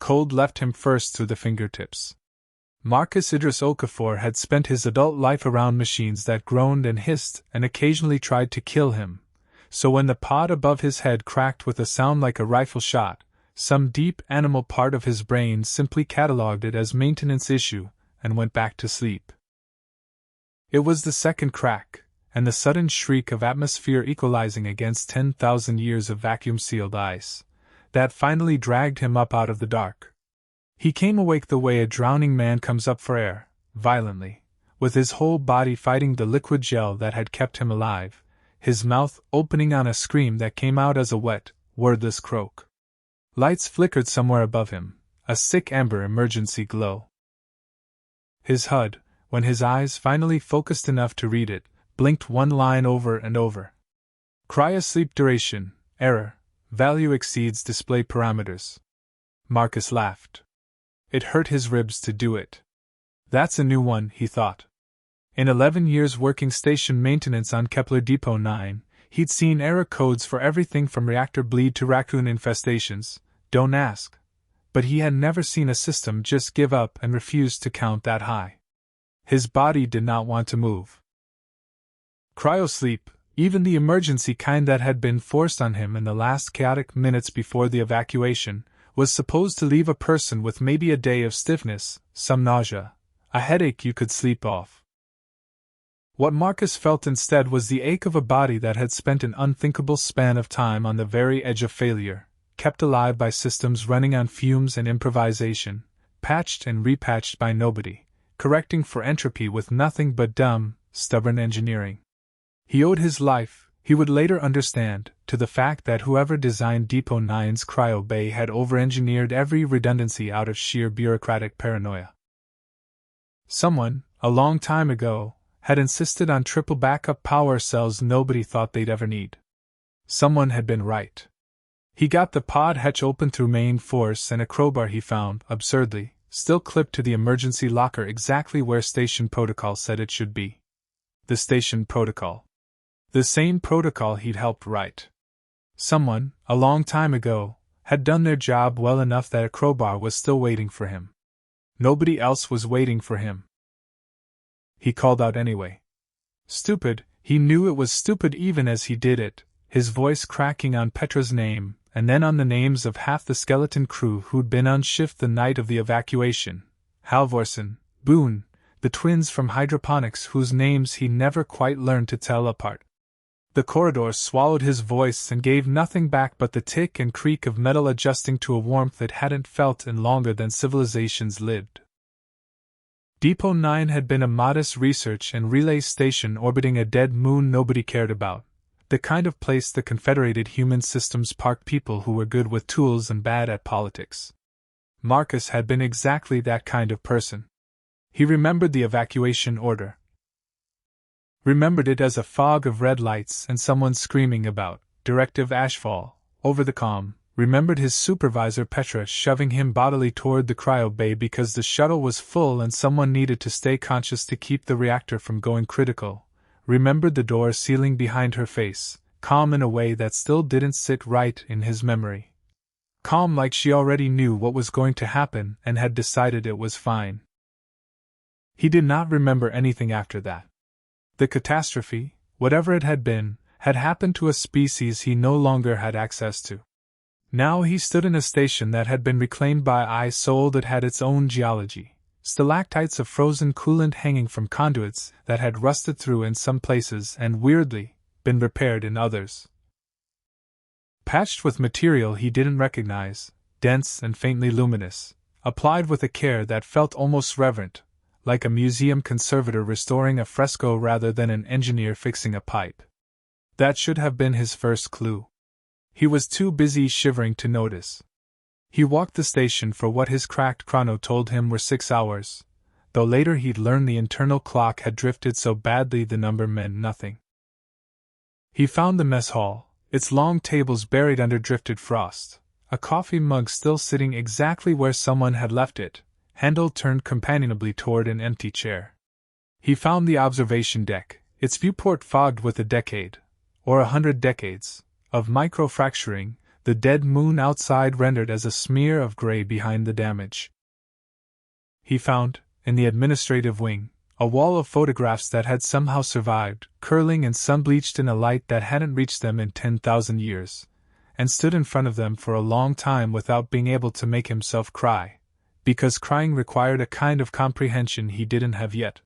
Cold left him first through the fingertips. Marcus Idris Okafor had spent his adult life around machines that groaned and hissed and occasionally tried to kill him, so when the pod above his head cracked with a sound like a rifle shot, some deep animal part of his brain simply catalogued it as maintenance issue and went back to sleep. It was the second crack, and the sudden shriek of atmosphere equalizing against 10,000 years of vacuum-sealed ice, that finally dragged him up out of the dark. He came awake the way a drowning man comes up for air, violently, with his whole body fighting the liquid gel that had kept him alive, his mouth opening on a scream that came out as a wet, wordless croak. Lights flickered somewhere above him, a sick amber emergency glow. His HUD, when his eyes finally focused enough to read it, blinked one line over and over. Cryosleep duration, error, value exceeds display parameters. Marcus laughed. It hurt his ribs to do it. That's a new one, he thought. In 11 years working station maintenance on Kepler Depot 9, he'd seen error codes for everything from reactor bleed to raccoon infestations, don't ask. But he had never seen a system just give up and refuse to count that high. His body did not want to move. Cryosleep, even the emergency kind that had been forced on him in the last chaotic minutes before the evacuation, was supposed to leave a person with maybe a day of stiffness, some nausea, a headache you could sleep off. What Marcus felt instead was the ache of a body that had spent an unthinkable span of time on the very edge of failure, kept alive by systems running on fumes and improvisation, patched and repatched by nobody, correcting for entropy with nothing but dumb, stubborn engineering. He owed his life, he would later understand, to the fact that whoever designed Depot 9's cryo bay had over-engineered every redundancy out of sheer bureaucratic paranoia. Someone, a long time ago, had insisted on triple backup power cells nobody thought they'd ever need. Someone had been right. He got the pod hatch open through main force and a crowbar he found, absurdly, still clipped to the emergency locker exactly where station protocol said it should be. The station protocol. The same protocol he'd helped write. Someone, a long time ago, had done their job well enough that a crowbar was still waiting for him. Nobody else was waiting for him. He called out anyway. Stupid, he knew it was stupid even as he did it, his voice cracking on Petra's name, and then on the names of half the skeleton crew who'd been on shift the night of the evacuation. Halvorsen, Boone, the twins from hydroponics whose names he never quite learned to tell apart. The corridor swallowed his voice and gave nothing back but the tick and creak of metal adjusting to a warmth it hadn't felt in longer than civilizations lived. Depot 9 had been a modest research and relay station orbiting a dead moon nobody cared about, the kind of place the Confederated Human Systems parked people who were good with tools and bad at politics. Marcus had been exactly that kind of person. He remembered the evacuation order. Remembered it as a fog of red lights and someone screaming about Directive Ashfall over the comm. Remembered his supervisor Petra shoving him bodily toward the cryo bay because the shuttle was full and someone needed to stay conscious to keep the reactor from going critical. Remembered the door sealing behind her face, calm in a way that still didn't sit right in his memory. Calm like she already knew what was going to happen and had decided it was fine. He did not remember anything after that. The catastrophe, whatever it had been, had happened to a species he no longer had access to. Now he stood in a station that had been reclaimed by ice so old it had its own geology, stalactites of frozen coolant hanging from conduits that had rusted through in some places and, weirdly, been repaired in others. Patched with material he didn't recognize, dense and faintly luminous, applied with a care that felt almost reverent, like a museum conservator restoring a fresco rather than an engineer fixing a pipe. That should have been his first clue. He was too busy shivering to notice. He walked the station for what his cracked chrono told him were 6 hours, though later he'd learned the internal clock had drifted so badly the number meant nothing. He found the mess hall, its long tables buried under drifted frost, a coffee mug still sitting exactly where someone had left it, handle turned companionably toward an empty chair. He found the observation deck, its viewport fogged with a decade, or 100 decades, of microfracturing, the dead moon outside rendered as a smear of gray behind the damage. He found, in the administrative wing, a wall of photographs that had somehow survived, curling and sun-bleached in a light that hadn't reached them in 10,000 years, and stood in front of them for a long time without being able to make himself cry, because crying required a kind of comprehension he didn't have yet.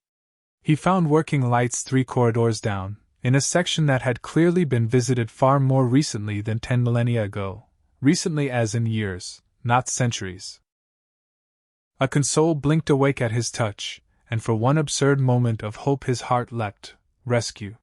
He found working lights 3 corridors down, in a section that had clearly been visited far more recently than 10 millennia ago, recently as in years, not centuries. A console blinked awake at his touch, and for one absurd moment of hope his heart leapt. Rescue.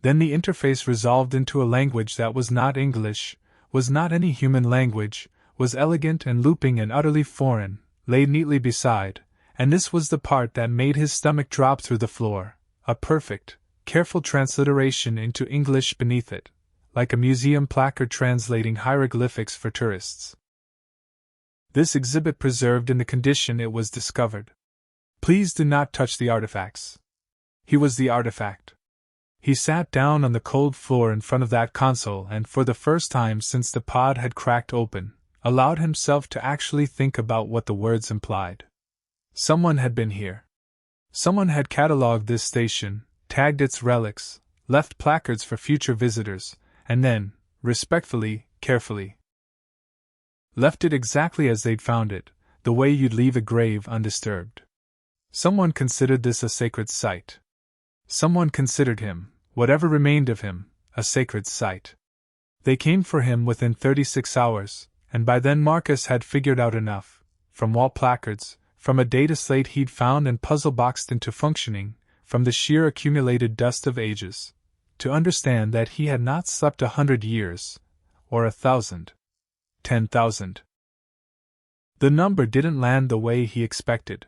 Then the interface resolved into a language that was not English, was not any human language, was elegant and looping and utterly foreign, laid neatly beside, and this was the part that made his stomach drop through the floor, a perfect, careful transliteration into English beneath it, like a museum placard translating hieroglyphics for tourists. This exhibit preserved in the condition it was discovered. Please do not touch the artifacts. He was the artifact. He sat down on the cold floor in front of that console and, for the first time since the pod had cracked open, allowed himself to actually think about what the words implied. Someone had been here. Someone had catalogued this station, tagged its relics, left placards for future visitors, and then, respectfully, carefully, left it exactly as they'd found it, the way you'd leave a grave undisturbed. Someone considered this a sacred site. Someone considered him, whatever remained of him, a sacred site. They came for him within 36 hours, and by then Marcus had figured out enough, from wall placards, from a data slate he'd found and puzzle boxed into functioning, from the sheer accumulated dust of ages, to understand that he had not slept 100 years, or 1,000, 10,000. The number didn't land the way he expected.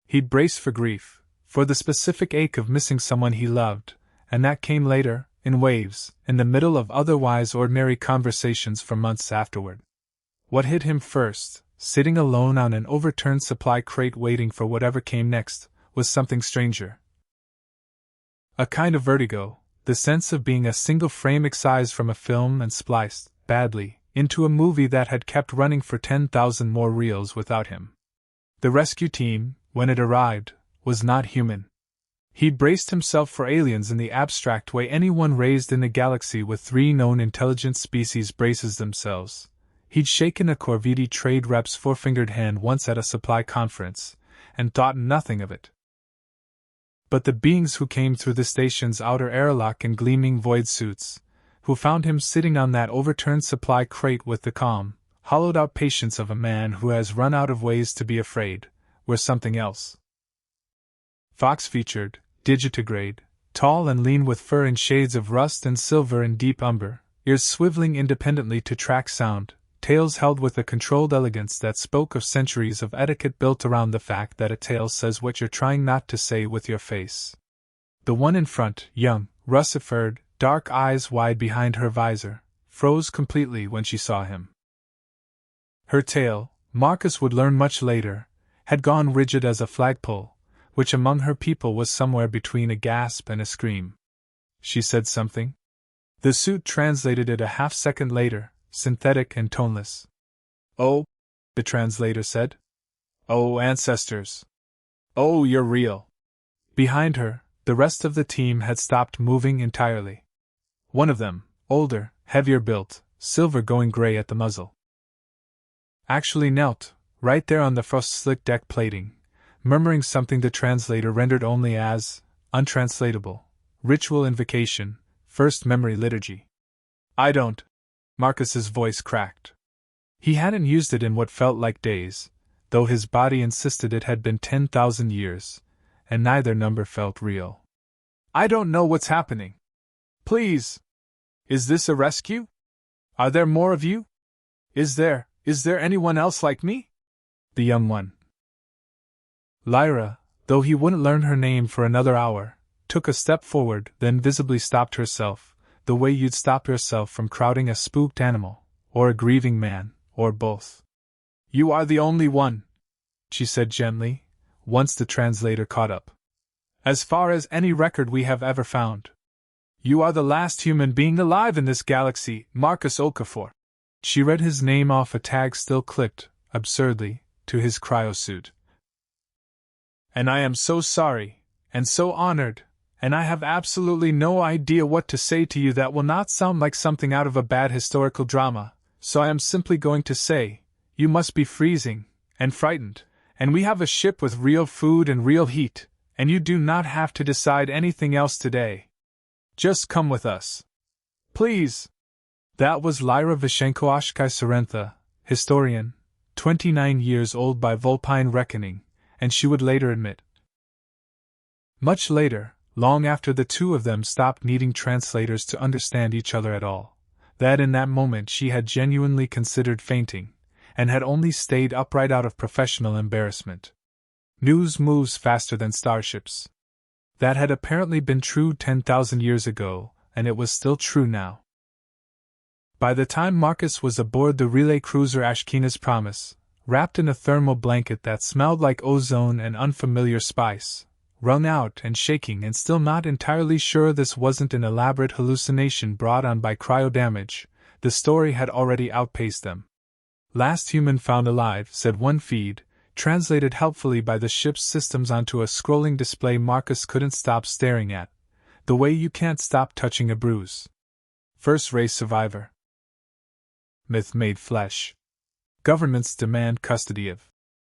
He'd braced for grief, for the specific ache of missing someone he loved, and that came later, in waves, in the middle of otherwise ordinary conversations for months afterward. What hit him first, sitting alone on an overturned supply crate waiting for whatever came next, was something stranger. A kind of vertigo, the sense of being a single frame excised from a film and spliced, badly, into a movie that had kept running for 10,000 more reels without him. The rescue team, when it arrived, was not human. He'd braced himself for aliens in the abstract way anyone raised in a galaxy with 3 known intelligent species braces themselves. He'd shaken a Corvidi trade rep's 4-fingered hand once at a supply conference, and thought nothing of it. But the beings who came through the station's outer airlock in gleaming void suits, who found him sitting on that overturned supply crate with the calm, hollowed-out patience of a man who has run out of ways to be afraid, were something else. Fox-featured, digitigrade, tall and lean with fur in shades of rust and silver and deep umber, ears swiveling independently to track sound, tails held with a controlled elegance that spoke of centuries of etiquette built around the fact that a tail says what you're trying not to say with your face. The one in front, young, russet-furred, dark eyes wide behind her visor, froze completely when she saw him. Her tail, Marcus would learn much later, had gone rigid as a flagpole, which among her people was somewhere between a gasp and a scream. She said something. The suit translated it a half-second later, synthetic and toneless. "Oh," the translator said. "Oh, ancestors. Oh, you're real." Behind her, the rest of the team had stopped moving entirely. One of them, older, heavier built, silver going gray at the muzzle, actually knelt, right there on the frost-slick deck plating, murmuring something the translator rendered only as untranslatable, ritual invocation, first memory liturgy. "I don't," Marcus's voice cracked. He hadn't used it in what felt like days, though his body insisted it had been 10,000 years, and neither number felt real. "I don't know what's happening. Please. Is this a rescue? Are there more of you? Is there anyone else like me?" The young one. Lyra, though he wouldn't learn her name for another hour, took a step forward, then visibly stopped herself, the way you'd stop yourself from crowding a spooked animal, or a grieving man, or both. "You are the only one," she said gently, once the translator caught up. "As far as any record we have ever found. You are the last human being alive in this galaxy, Marcus Okafor." She read his name off a tag still clipped, absurdly, to his cryosuit. "And I am so sorry, and so honored, and I have absolutely no idea what to say to you that will not sound like something out of a bad historical drama, so I am simply going to say, you must be freezing, and frightened, and we have a ship with real food and real heat, and you do not have to decide anything else today. Just come with us. Please." That was Lyra Vishenko-Oshkai Sorentha, historian, 29 years old by Vulpine reckoning, and she would later admit. Much later, long after the two of them stopped needing translators to understand each other at all, that in that moment she had genuinely considered fainting, and had only stayed upright out of professional embarrassment. News moves faster than starships. That had apparently been true 10,000 years ago, and it was still true now. By the time Marcus was aboard the relay cruiser Ashkena's Promise, wrapped in a thermal blanket that smelled like ozone and unfamiliar spice, wrung out and shaking and still not entirely sure this wasn't an elaborate hallucination brought on by cryo-damage, the story had already outpaced them. "Last human found alive," said one feed, translated helpfully by the ship's systems onto a scrolling display Marcus couldn't stop staring at, the way you can't stop touching a bruise. "First race survivor. Myth made flesh. Governments demand custody of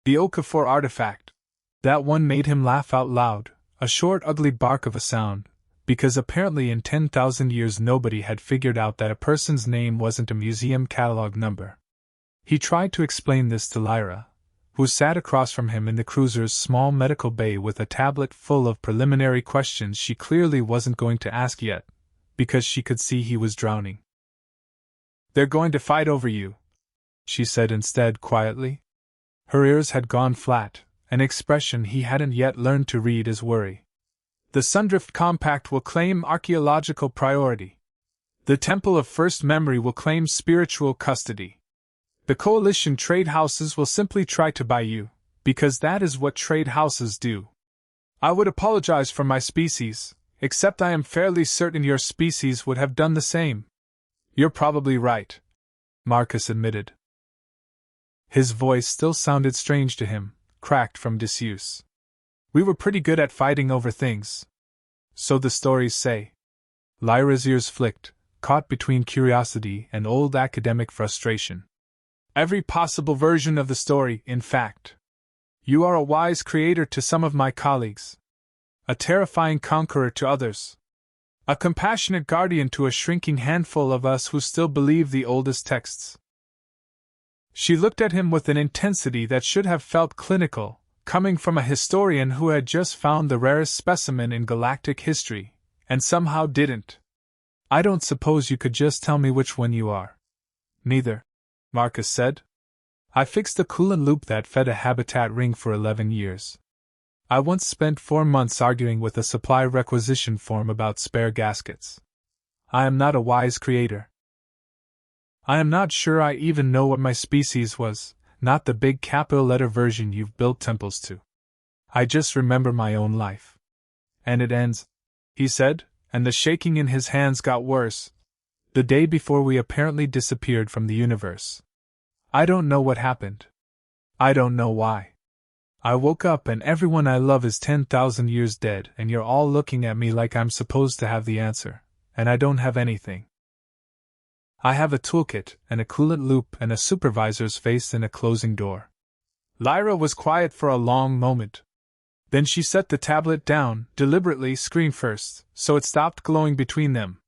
the Okafor artifact." That one made him laugh out loud, a short ugly bark of a sound, because apparently in 10,000 years nobody had figured out that a person's name wasn't a museum catalog number. He tried to explain this to Lyra, who sat across from him in the cruiser's small medical bay with a tablet full of preliminary questions she clearly wasn't going to ask yet, because she could see he was drowning. "They're going to fight over you," she said instead quietly. Her ears had gone flat, an expression he hadn't yet learned to read as worry. "The Sundrift Compact will claim archaeological priority. The Temple of First Memory will claim spiritual custody. The Coalition trade houses will simply try to buy you, because that is what trade houses do. I would apologize for my species, except I am fairly certain your species would have done the same." "You're probably right," Marcus admitted. His voice still sounded strange to him, cracked from disuse. "We were pretty good at fighting over things. So the stories say." Lyra's ears flicked, caught between curiosity and old academic frustration. "Every possible version of the story, in fact. You are a wise creator to some of my colleagues. A terrifying conqueror to others. A compassionate guardian to a shrinking handful of us who still believe the oldest texts." She looked at him with an intensity that should have felt clinical, coming from a historian who had just found the rarest specimen in galactic history, and somehow didn't. "I don't suppose you could just tell me which one you are." "Neither," Marcus said. "I fixed a coolant loop that fed a habitat ring for 11 years. I once spent 4 months arguing with a supply requisition form about spare gaskets. I am not a wise creator. I am not sure I even know what my species was, not the big capital letter version you've built temples to. I just remember my own life. And it ends," he said, and the shaking in his hands got worse, "the day before we apparently disappeared from the universe. I don't know what happened. I don't know why. I woke up and everyone I love is 10,000 years dead, and you're all looking at me like I'm supposed to have the answer, and I don't have anything. I have a toolkit, and a coolant loop, and a supervisor's face and a closing door." Lyra was quiet for a long moment. Then she set the tablet down, deliberately screen first, so it stopped glowing between them.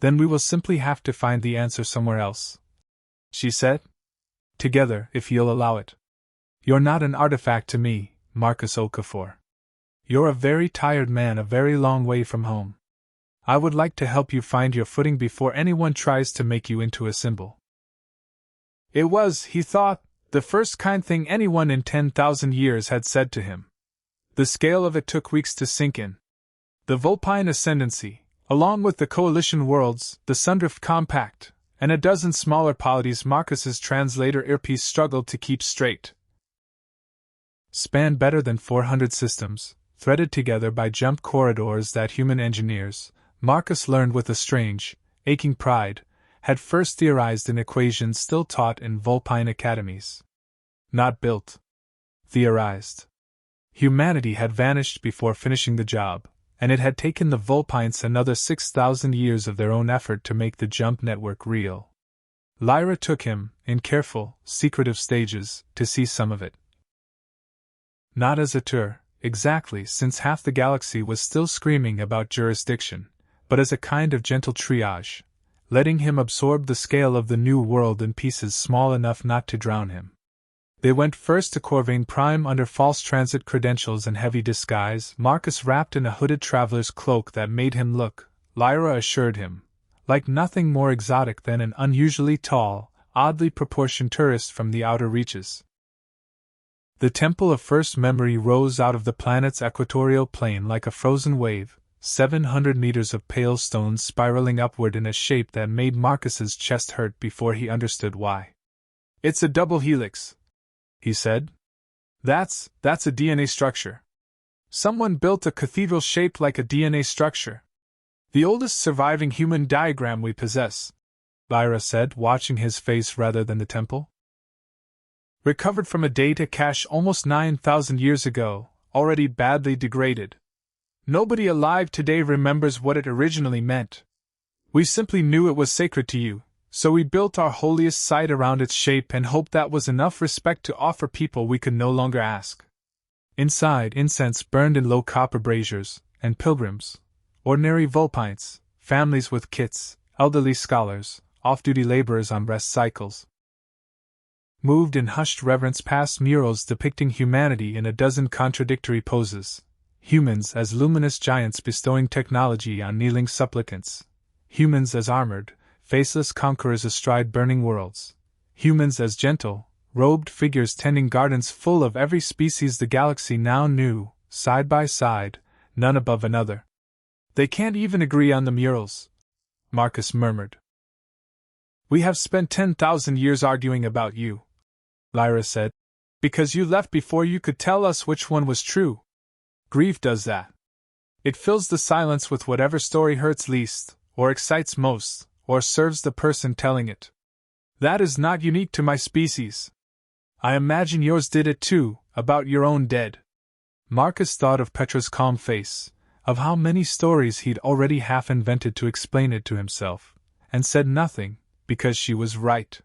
"Then we will simply have to find the answer somewhere else," she said. "Together, if you'll allow it. You're not an artifact to me, Marcus Okafor. You're a very tired man a very long way from home. I would like to help you find your footing before anyone tries to make you into a symbol." It was, he thought, the first kind thing anyone in 10,000 years had said to him. The scale of it took weeks to sink in. The Vulpine ascendancy, along with the Coalition worlds, the Sundrift Compact, and a dozen smaller polities Marcus's translator earpiece struggled to keep straight. Spanned better than 400 systems, threaded together by jump corridors that human engineers, Marcus learned with a strange, aching pride, had first theorized in equations still taught in Vulpine academies. Not built. Theorized. Humanity had vanished before finishing the job, and it had taken the Vulpines another 6,000 years of their own effort to make the jump network real. Lyra took him, in careful, secretive stages, to see some of it. Not as a tour, exactly, since half the galaxy was still screaming about jurisdiction, but as a kind of gentle triage, letting him absorb the scale of the new world in pieces small enough not to drown him. They went first to Corvain Prime under false transit credentials and heavy disguise, Marcus wrapped in a hooded traveler's cloak that made him look, Lyra assured him, like nothing more exotic than an unusually tall, oddly proportioned tourist from the outer reaches. The Temple of First Memory rose out of the planet's equatorial plane like a frozen wave, 700 meters of pale stone spiraling upward in a shape that made Marcus's chest hurt before he understood why. "It's a double helix," he said. That's a DNA structure. Someone built a cathedral shaped like a DNA structure. The oldest surviving human diagram we possess," Lyra said, watching his face rather than the temple. "Recovered from a data cache almost 9,000 years ago, already badly degraded. Nobody alive today remembers what it originally meant. We simply knew it was sacred to you, so we built our holiest site around its shape and hoped that was enough respect to offer people we could no longer ask." Inside, incense burned in low copper braziers, and pilgrims, ordinary Vulpines, families with kits, elderly scholars, off-duty laborers on rest cycles, moved in hushed reverence past murals depicting humanity in a dozen contradictory poses. Humans as luminous giants bestowing technology on kneeling supplicants. Humans as armored, faceless conquerors astride burning worlds. Humans as gentle, robed figures tending gardens full of every species the galaxy now knew, side by side, none above another. "They can't even agree on the murals," Marcus murmured. "We have spent 10,000 years arguing about you," Lyra said, "because you left before you could tell us which one was true. Grief does that. It fills the silence with whatever story hurts least, or excites most, or serves the person telling it. That is not unique to my species. I imagine yours did it too, about your own dead." Marcus thought of Petra's calm face, of how many stories he'd already half invented to explain it to himself, and said nothing, because she was right.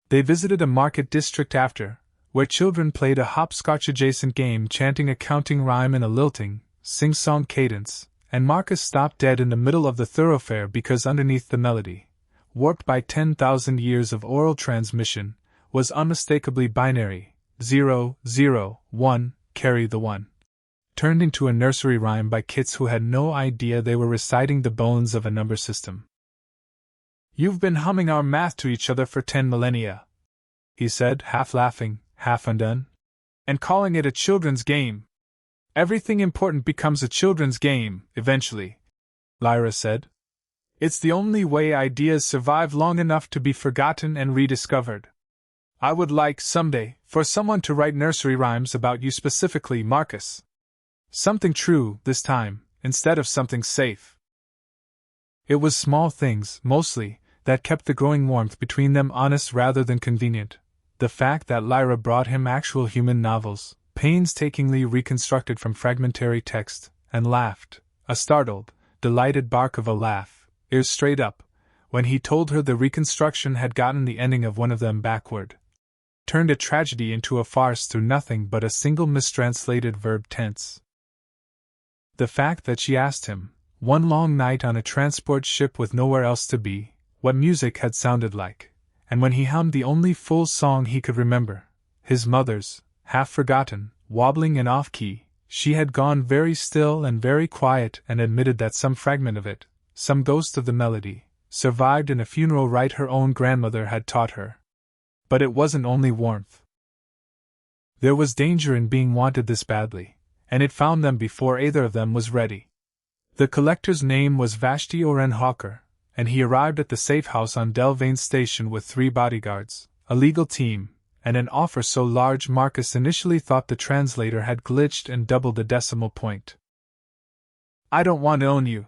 They visited a market district after, where children played a hopscotch-adjacent game chanting a counting rhyme in a lilting, sing-song cadence, and Marcus stopped dead in the middle of the thoroughfare because underneath the melody, warped by 10,000 years of oral transmission, was unmistakably binary, 0, 0, 1, carry the 1. Turned into a nursery rhyme by kids who had no idea they were reciting the bones of a number system. "You've been humming our math to each other for 10 millennia," he said, half laughing, half undone. "And calling it a children's game. Everything important becomes a children's game, eventually," Lyra said. "It's the only way ideas survive long enough to be forgotten and rediscovered. I would like, someday, for someone to write nursery rhymes about you specifically, Marcus. Something true, this time, instead of something safe." It was small things, mostly, that kept the growing warmth between them honest rather than convenient. The fact that Lyra brought him actual human novels, painstakingly reconstructed from fragmentary text, and laughed, a startled, delighted bark of a laugh, ears straight up, when he told her the reconstruction had gotten the ending of one of them backward. Turned a tragedy into a farce through nothing but a single mistranslated verb tense. The fact that she asked him, one long night on a transport ship with nowhere else to be, what music had sounded like, and when he hummed the only full song he could remember, his mother's, half forgotten, wobbling and off-key, she had gone very still and very quiet and admitted that some fragment of it, some ghost of the melody, survived in a funeral rite her own grandmother had taught her. But it wasn't only warmth. There was danger in being wanted this badly, and it found them before either of them was ready. The collector's name was Vashti Oren Hawker, and he arrived at the safe house on Delvane Station with 3 bodyguards, a legal team, and an offer so large Marcus initially thought the translator had glitched and doubled the decimal point. "I don't want to own you,"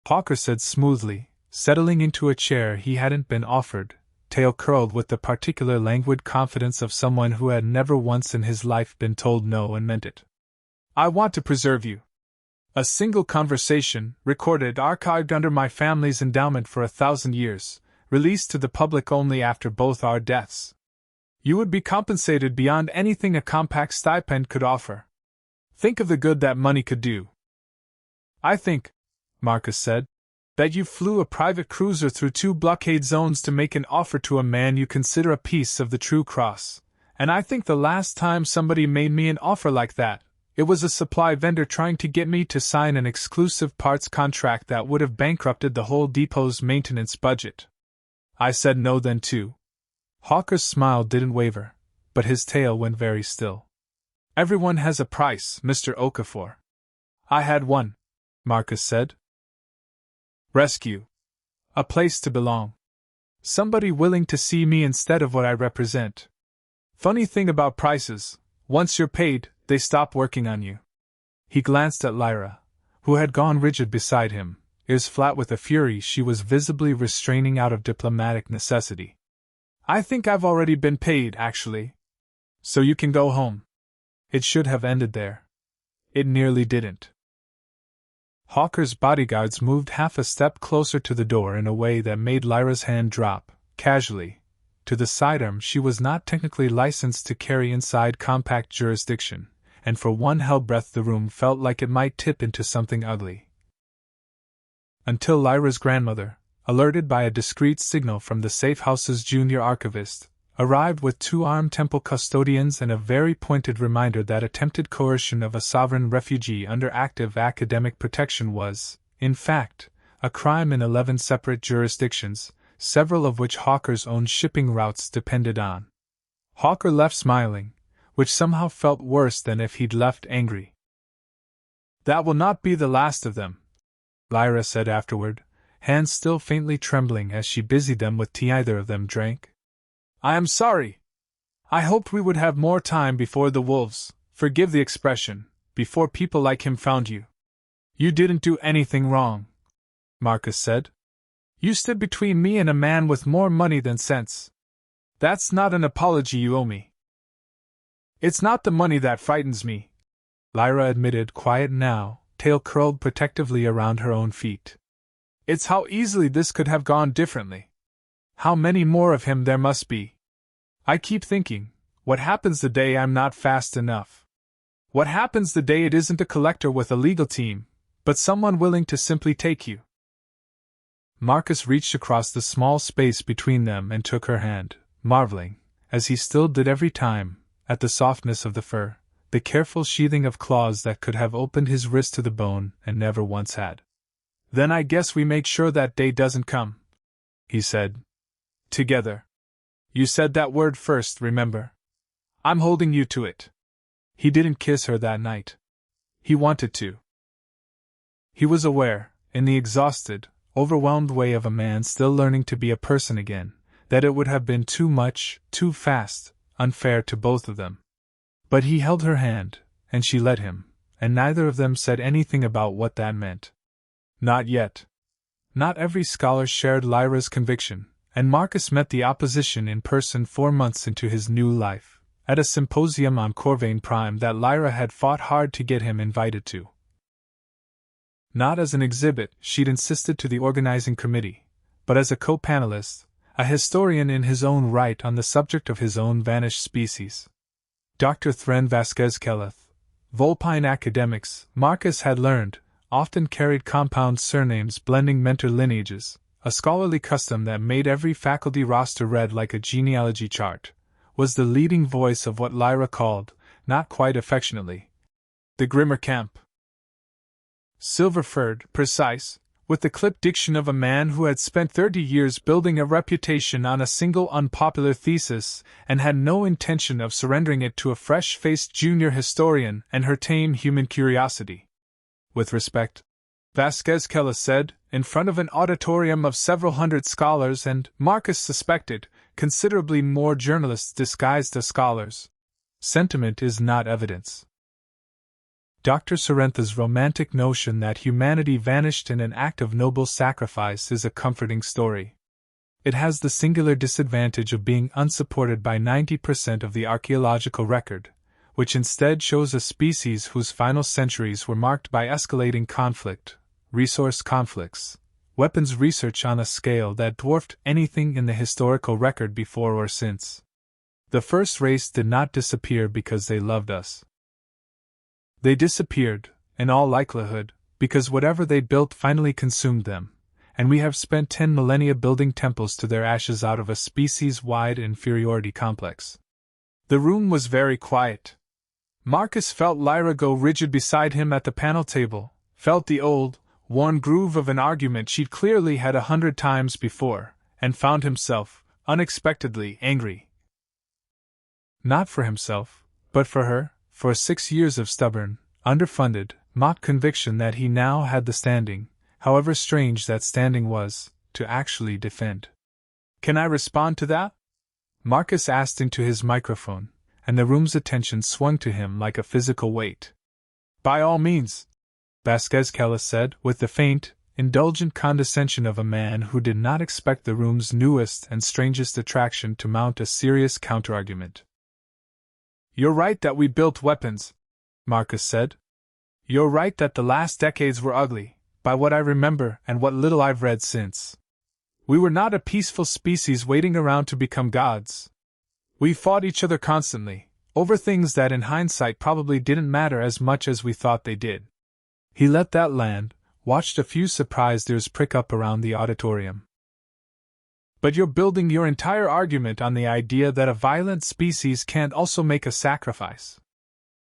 Hawker said smoothly, settling into a chair he hadn't been offered, tail curled with the particular languid confidence of someone who had never once in his life been told no and meant it. I want to preserve you. A single conversation, recorded, archived under my family's endowment for 1,000 years, released to the public only after both our deaths. You would be compensated beyond anything a compact stipend could offer. Think of the good that money could do. I think, Marcus said, that you flew a private cruiser through 2 blockade zones to make an offer to a man you consider a piece of the true cross, and I think the last time somebody made me an offer like that, it was a supply vendor trying to get me to sign an exclusive parts contract that would have bankrupted the whole depot's maintenance budget. I said no then too. Hawker's smile didn't waver, but his tail went very still. Everyone has a price, Mr. Okafor. I had one, Marcus said. Rescue. A place to belong. Somebody willing to see me instead of what I represent. Funny thing about prices, once you're paid, they stop working on you. He glanced at Lyra, who had gone rigid beside him, ears flat with a fury she was visibly restraining out of diplomatic necessity. I think I've already been paid, actually. So you can go home. It should have ended there. It nearly didn't. Hawker's bodyguards moved half a step closer to the door in a way that made Lyra's hand drop, casually, to the sidearm she was not technically licensed to carry inside compact jurisdiction, and for one hellbreath the room felt like it might tip into something ugly. Until Lyra's grandmother, alerted by a discreet signal from the safe house's junior archivist, arrived with 2 armed temple custodians and a very pointed reminder that attempted coercion of a sovereign refugee under active academic protection was, in fact, a crime in 11 separate jurisdictions, several of which Hawker's own shipping routes depended on. Hawker left smiling, which somehow felt worse than if he'd left angry. That will not be the last of them, Lyra said afterward, hands still faintly trembling as she busied them with tea either of them drank. I am sorry. I hoped we would have more time before the wolves, forgive the expression, before people like him found you. You didn't do anything wrong, Marcus said. You stood between me and a man with more money than sense. That's not an apology you owe me. It's not the money that frightens me, Lyra admitted, quiet now, tail curled protectively around her own feet. It's how easily this could have gone differently. How many more of him there must be. I keep thinking, what happens the day I'm not fast enough? What happens the day it isn't a collector with a legal team, but someone willing to simply take you? Marcus reached across the small space between them and took her hand, marveling, as he still did every time, at the softness of the fur, the careful sheathing of claws that could have opened his wrist to the bone and never once had. Then I guess we make sure that day doesn't come, he said. Together. You said that word first, remember? I'm holding you to it. He didn't kiss her that night. He wanted to. He was aware, in the exhausted, overwhelmed way of a man still learning to be a person again, that it would have been too much, too fast, unfair to both of them. But he held her hand, and she let him, and neither of them said anything about what that meant. Not yet. Not every scholar shared Lyra's conviction, and Marcus met the opposition in person 4 months into his new life, at a symposium on Corvain Prime that Lyra had fought hard to get him invited to. Not as an exhibit, she'd insisted to the organizing committee, but as a co-panelist, a historian in his own right on the subject of his own vanished species. Dr. Thren Vasquez-Kelleth, Vulpine academics, Marcus had learned, often carried compound surnames blending mentor lineages, a scholarly custom that made every faculty roster read like a genealogy chart, was the leading voice of what Lyra called, not quite affectionately, the Grimmer camp. Silver-furred, precise, with the clipped diction of a man who had spent 30 years building a reputation on a single unpopular thesis and had no intention of surrendering it to a fresh-faced junior historian and her tame human curiosity. With respect, Vasquez-Kelleth said, in front of an auditorium of several hundred scholars and, Marcus suspected, considerably more journalists disguised as scholars. Sentiment is not evidence. Dr. Sorrentha's romantic notion that humanity vanished in an act of noble sacrifice is a comforting story. It has the singular disadvantage of being unsupported by 90% of the archaeological record, which instead shows a species whose final centuries were marked by escalating conflict, resource conflicts, weapons research on a scale that dwarfed anything in the historical record before or since. The first race did not disappear because they loved us. They disappeared, in all likelihood, because whatever they built finally consumed them, and we have spent 10 millennia building temples to their ashes out of a species-wide inferiority complex. The room was very quiet. Marcus felt Lyra go rigid beside him at the panel table, felt the old, worn groove of an argument she'd clearly had 100 times before, and found himself, unexpectedly, angry. Not for himself, but for her, for 6 years of stubborn, underfunded, mock conviction that he now had the standing, however strange that standing was, to actually defend. "Can I respond to that?" Marcus asked into his microphone, and the room's attention swung to him like a physical weight. "By all means," Vasquez-Callas said, with the faint, indulgent condescension of a man who did not expect the room's newest and strangest attraction to mount a serious counterargument. "You're right that we built weapons," Marcus said. "You're right that the last decades were ugly, by what I remember and what little I've read since. We were not a peaceful species waiting around to become gods. We fought each other constantly, over things that in hindsight probably didn't matter as much as we thought they did." He let that land, watched a few surprised ears prick up around the auditorium. "But you're building your entire argument on the idea that a violent species can't also make a sacrifice.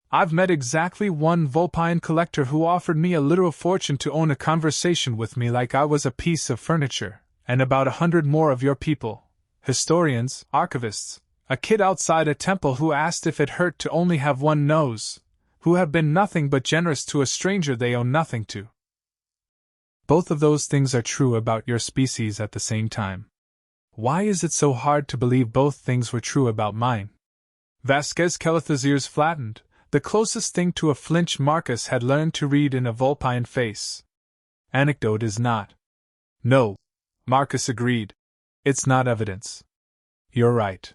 I've met exactly one Vulpine collector who offered me a literal fortune to own a conversation with me like I was a piece of furniture, and about 100 more of your people, historians, archivists, a kid outside a temple who asked if it hurt to only have one nose, who have been nothing but generous to a stranger they owe nothing to. Both of those things are true about your species at the same time. Why is it so hard to believe both things were true about mine?" Vasquez-Callas's ears flattened, the closest thing to a flinch Marcus had learned to read in a Vulpine face. "Anecdote is not." "No," Marcus agreed. "It's not evidence." "You're right.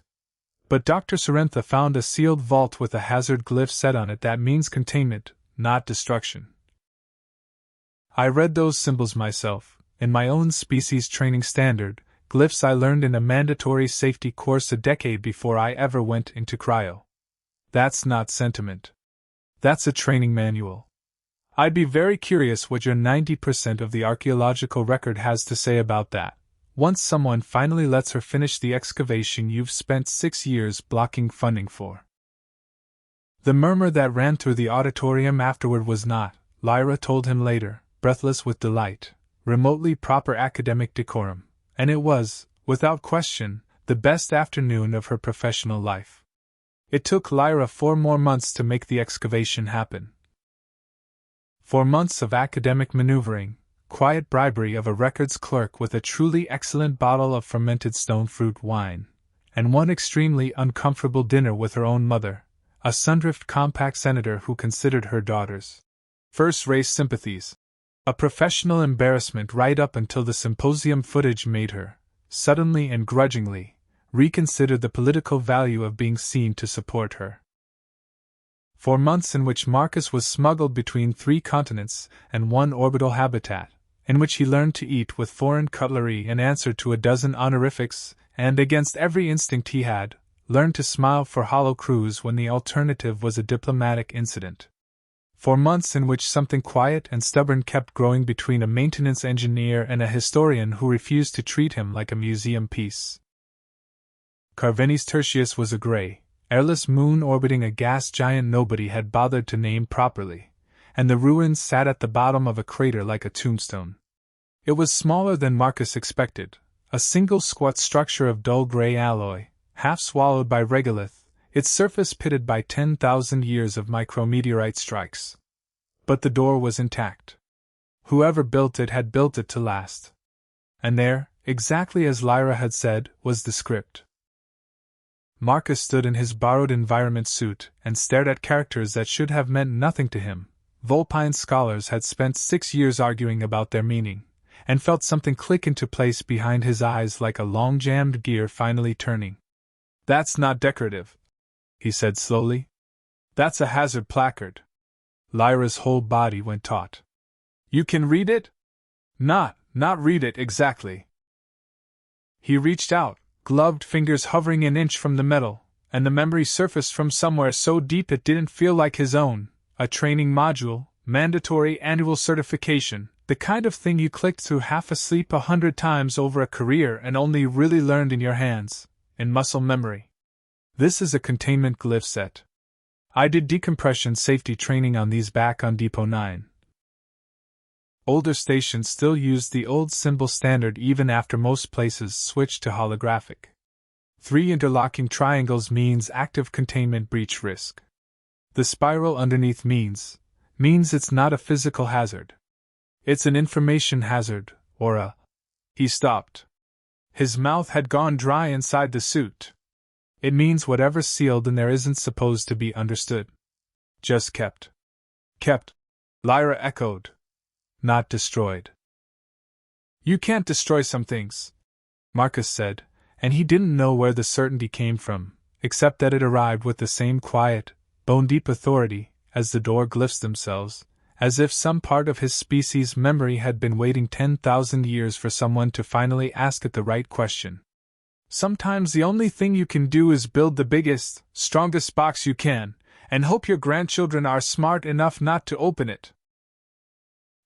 But Dr. Sorrentha found a sealed vault with a hazard glyph set on it that means containment, not destruction. I read those symbols myself, in my own species training standard, glyphs I learned in a mandatory safety course a decade before I ever went into cryo. That's not sentiment. That's a training manual. I'd be very curious what your 90% of the archaeological record has to say about that, once someone finally lets her finish the excavation you've spent 6 years blocking funding for." The murmur that ran through the auditorium afterward was not, Lyra told him later, breathless with delight, remotely proper academic decorum, and it was, without question, the best afternoon of her professional life. It took Lyra 4 more months to make the excavation happen. 4 months of academic maneuvering, quiet bribery of a records clerk with a truly excellent bottle of fermented stone fruit wine, and one extremely uncomfortable dinner with her own mother, a Sundrift compact senator who considered her daughters first-race sympathies. A professional embarrassment right up until the symposium footage made her, suddenly and grudgingly, reconsider the political value of being seen to support her. 4 months in which Marcus was smuggled between 3 continents and 1 orbital habitat, in which he learned to eat with foreign cutlery and answered to a dozen honorifics, and against every instinct he had, learned to smile for hollow crews when the alternative was a diplomatic incident. 4 months in which something quiet and stubborn kept growing between a maintenance engineer and a historian who refused to treat him like a museum piece. Carveni's Tertius was a gray, airless moon orbiting a gas giant nobody had bothered to name properly, and the ruins sat at the bottom of a crater like a tombstone. It was smaller than Marcus expected, a single squat structure of dull gray alloy, half swallowed by regolith, its surface pitted by 10,000 years of micrometeorite strikes. But the door was intact. Whoever built it had built it to last. And there, exactly as Lyra had said, was the script. Marcus stood in his borrowed environment suit and stared at characters that should have meant nothing to him, Vulpine scholars had spent 6 years arguing about their meaning, and felt something click into place behind his eyes like a long-jammed gear finally turning. "That's not decorative," he said slowly. "That's a hazard placard." Lyra's whole body went taut. "You can read it?" Not read it exactly." He reached out, gloved fingers hovering an inch from the metal, and the memory surfaced from somewhere so deep it didn't feel like his own, a training module, mandatory annual certification, the kind of thing you clicked through half asleep 100 times over a career and only really learned in your hands, in muscle memory. "This is a containment glyph set. I did decompression safety training on these back on Depot 9. Older stations still used the old symbol standard even after most places switched to holographic. 3 interlocking triangles means active containment breach risk. The spiral underneath means it's not a physical hazard. It's an information hazard, or a... He stopped. His mouth had gone dry inside the suit. It means whatever's sealed in there isn't supposed to be understood. Just kept. Kept, Lyra echoed. Not destroyed. "You can't destroy some things," Marcus said, and he didn't know where the certainty came from, except that it arrived with the same quiet, bone-deep authority as the door glyphs themselves, as if some part of his species' memory had been waiting 10,000 years for someone to finally ask it the right question. "Sometimes the only thing you can do is build the biggest, strongest box you can, and hope your grandchildren are smart enough not to open it."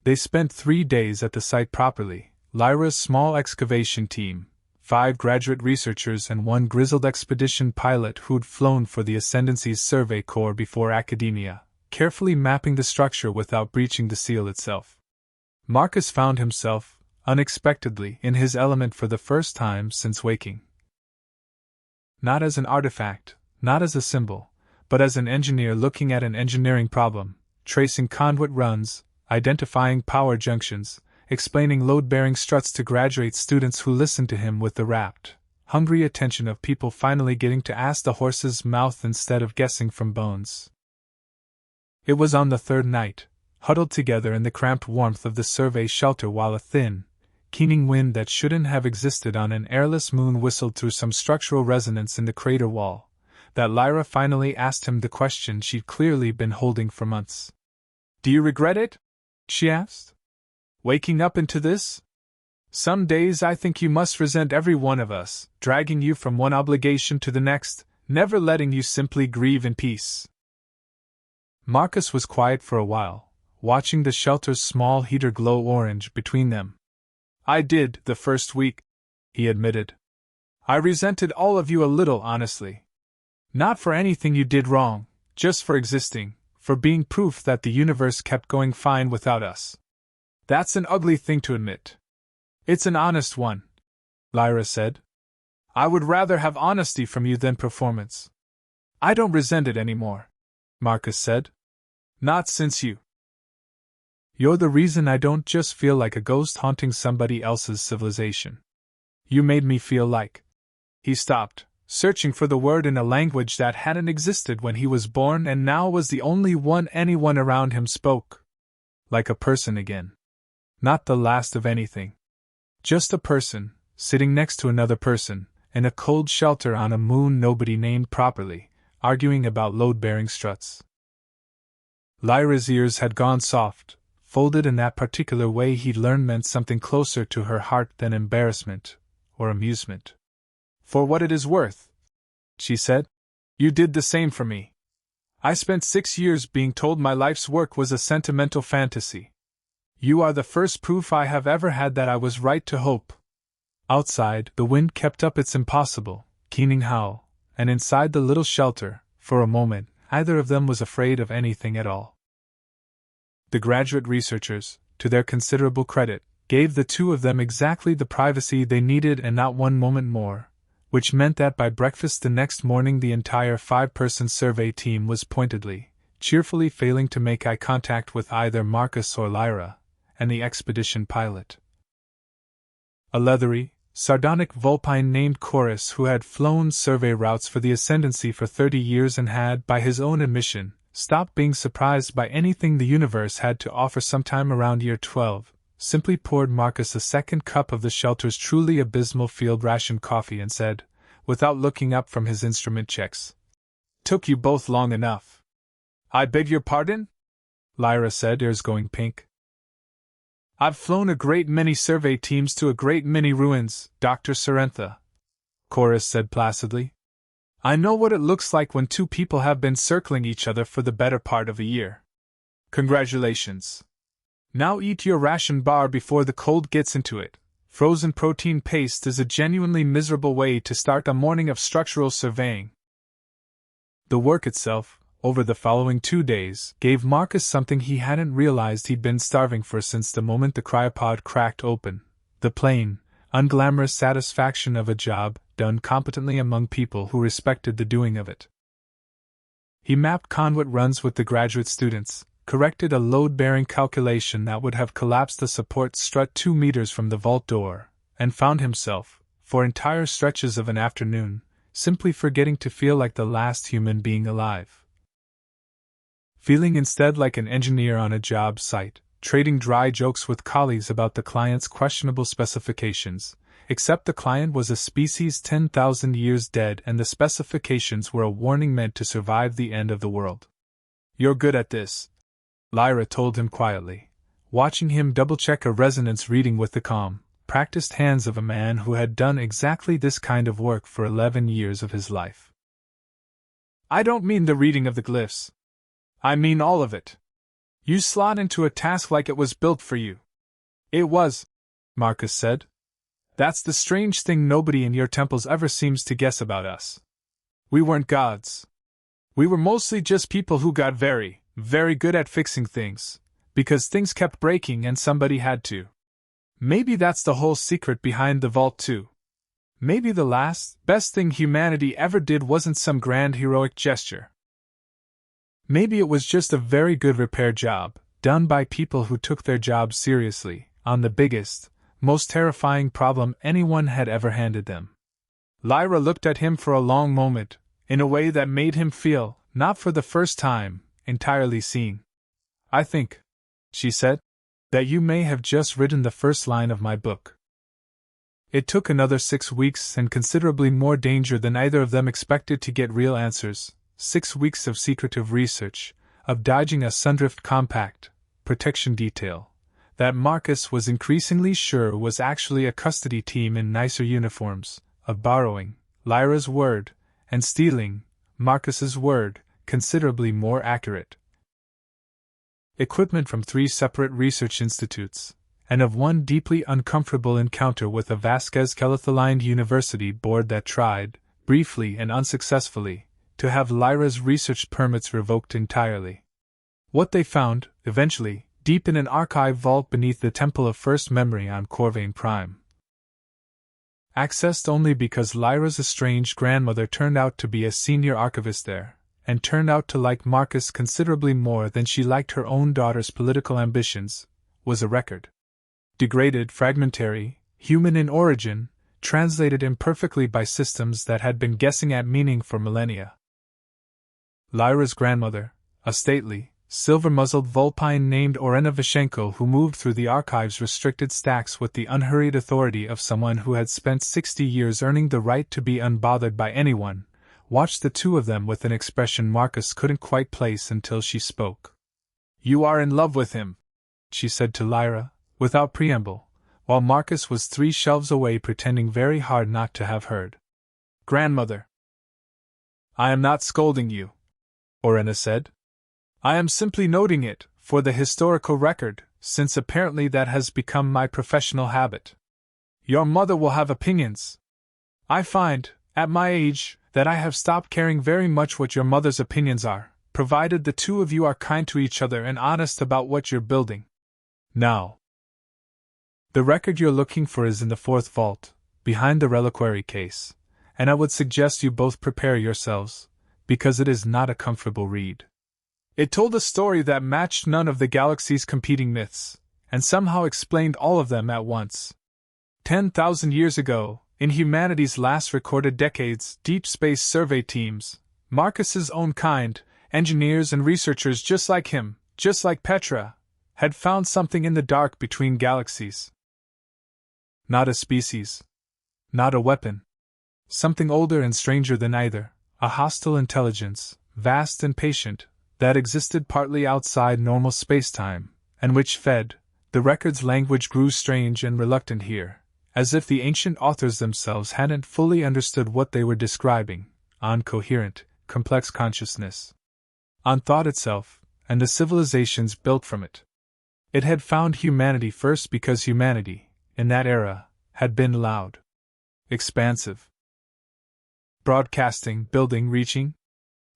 They spent 3 days at the site properly, Lyra's small excavation team, 5 graduate researchers and 1 grizzled expedition pilot who'd flown for the Ascendancy's Survey Corps before academia, carefully mapping the structure without breaching the seal itself. Marcus found himself, unexpectedly, in his element for the first time since waking. Not as an artifact, not as a symbol, but as an engineer looking at an engineering problem, tracing conduit runs, identifying power junctions, explaining load-bearing struts to graduate students who listened to him with the rapt, hungry attention of people finally getting to ask the horse's mouth instead of guessing from bones. It was on the 3rd night, huddled together in the cramped warmth of the survey shelter while a thin, keening wind that shouldn't have existed on an airless moon whistled through some structural resonance in the crater wall, that Lyra finally asked him the question she'd clearly been holding for months. "Do you regret it?" she asked. "Waking up into this? Some days I think you must resent every one of us, dragging you from one obligation to the next, never letting you simply grieve in peace." Marcus was quiet for a while, watching the shelter's small heater glow orange between them. "I did, the first week," he admitted. "I resented all of you a little, honestly. Not for anything you did wrong, just for existing, for being proof that the universe kept going fine without us. That's an ugly thing to admit. It's an honest one," Lyra said. "I would rather have honesty from you than performance." "I don't resent it anymore," Marcus said. "Not since you. You're the reason I don't just feel like a ghost haunting somebody else's civilization. You made me feel like..." He stopped, searching for the word in a language that hadn't existed when he was born and now was the only one anyone around him spoke. Like a person again. Not the last of anything. Just a person, sitting next to another person, in a cold shelter on a moon nobody named properly, arguing about load-bearing struts. Lyra's ears had gone soft, folded in that particular way he'd learned meant something closer to her heart than embarrassment or amusement. "For what it is worth," she said, "you did the same for me. I spent 6 years being told my life's work was a sentimental fantasy. You are the first proof I have ever had that I was right to hope." Outside, the wind kept up its impossible, keening howl, and inside the little shelter, for a moment, neither of them was afraid of anything at all. The graduate researchers, to their considerable credit, gave the 2 of them exactly the privacy they needed and not one moment more, which meant that by breakfast the next morning the entire 5-person survey team was pointedly, cheerfully failing to make eye contact with either Marcus or Lyra, and the expedition pilot. A leathery, sardonic Vulpine named Chorus, who had flown survey routes for the Ascendancy for 30 years and had, by his own admission, Stop being surprised by anything the universe had to offer sometime around year 12, simply poured Marcus a second cup of the shelter's truly abysmal field ration coffee and said, without looking up from his instrument checks, "Took you both long enough." "I beg your pardon?" Lyra said, ears going pink. "I've flown a great many survey teams to a great many ruins, Dr. Sorrentha," Chorus said placidly. "I know what it looks like when two people have been circling each other for the better part of a year. Congratulations. Now eat your ration bar before the cold gets into it. Frozen protein paste is a genuinely miserable way to start a morning of structural surveying." The work itself, over the following 2 days, gave Marcus something he hadn't realized he'd been starving for since the moment the cryopod cracked open: the plain, unglamorous satisfaction of a job done competently among people who respected the doing of it. He mapped conduit runs with the graduate students, corrected a load-bearing calculation that would have collapsed the support strut 2 meters from the vault door, and found himself, for entire stretches of an afternoon, simply forgetting to feel like the last human being alive. Feeling instead like an engineer on a job site, trading dry jokes with colleagues about the client's questionable specifications, except the client was a species 10,000 years dead and the specifications were a warning meant to survive the end of the world. "You're good at this," Lyra told him quietly, watching him double-check a resonance reading with the calm, practiced hands of a man who had done exactly this kind of work for 11 years of his life. "I don't mean the reading of the glyphs. I mean all of it. You slot into a task like it was built for you." "It was," Marcus said. "That's the strange thing nobody in your temples ever seems to guess about us. We weren't gods. We were mostly just people who got very, very good at fixing things, because things kept breaking and somebody had to. Maybe that's the whole secret behind the vault too. Maybe the last, best thing humanity ever did wasn't some grand heroic gesture. Maybe it was just a very good repair job, done by people who took their job seriously, on the biggest, most terrifying problem anyone had ever handed them." Lyra looked at him for a long moment, in a way that made him feel, not for the first time, entirely seen. "I think," she said, "that you may have just written the first line of my book." It took another 6 weeks and considerably more danger than either of them expected to get real answers. 6 weeks of secretive research, of dodging a Sundrift compact, protection detail, that Marcus was increasingly sure was actually a custody team in nicer uniforms, of borrowing Lyra's word, and stealing Marcus's word, considerably more accurate, equipment from 3 separate research institutes, and of one deeply uncomfortable encounter with a Vasquez-Calith-aligned university board that tried, briefly and unsuccessfully, to have Lyra's research permits revoked entirely. What they found, eventually, deep in an archive vault beneath the Temple of First Memory on Corvain Prime. Accessed only because Lyra's estranged grandmother turned out to be a senior archivist there, and turned out to like Marcus considerably more than she liked her own daughter's political ambitions, was a record. Degraded, fragmentary, human in origin, translated imperfectly by systems that had been guessing at meaning for millennia. Lyra's grandmother, a stately, silver-muzzled Vulpine named Orena Vishenko, who moved through the archive's restricted stacks with the unhurried authority of someone who had spent 60 years earning the right to be unbothered by anyone, watched the two of them with an expression Marcus couldn't quite place until she spoke. "You are in love with him," she said to Lyra, without preamble, while Marcus was 3 shelves away pretending very hard not to have heard. "Grandmother." "I am not scolding you," Orena said. "I am simply noting it, for the historical record, since apparently that has become my professional habit. Your mother will have opinions. I find, at my age, that I have stopped caring very much what your mother's opinions are, provided the two of you are kind to each other and honest about what you're building. Now, the record you're looking for is in the 4th vault, behind the reliquary case, and I would suggest you both prepare yourselves, because it is not a comfortable read. It told a story that matched none of the galaxy's competing myths, and somehow explained all of them at once. 10,000 years ago, in humanity's last recorded decades, deep space survey teams, Marcus's own kind, Engineers and researchers just like him, just like Petra, had found something in the dark between galaxies. Not a species. Not a weapon. Something older and stranger than either, a hostile intelligence, vast and patient, that existed partly outside normal space-time, and which fed. The record's language grew strange and reluctant here, as if the ancient authors themselves hadn't fully understood what they were describing, on coherent, complex consciousness. On thought itself, and the civilizations built from it. It had found humanity first because humanity, in that era, had been loud. Expansive. Broadcasting, building, reaching.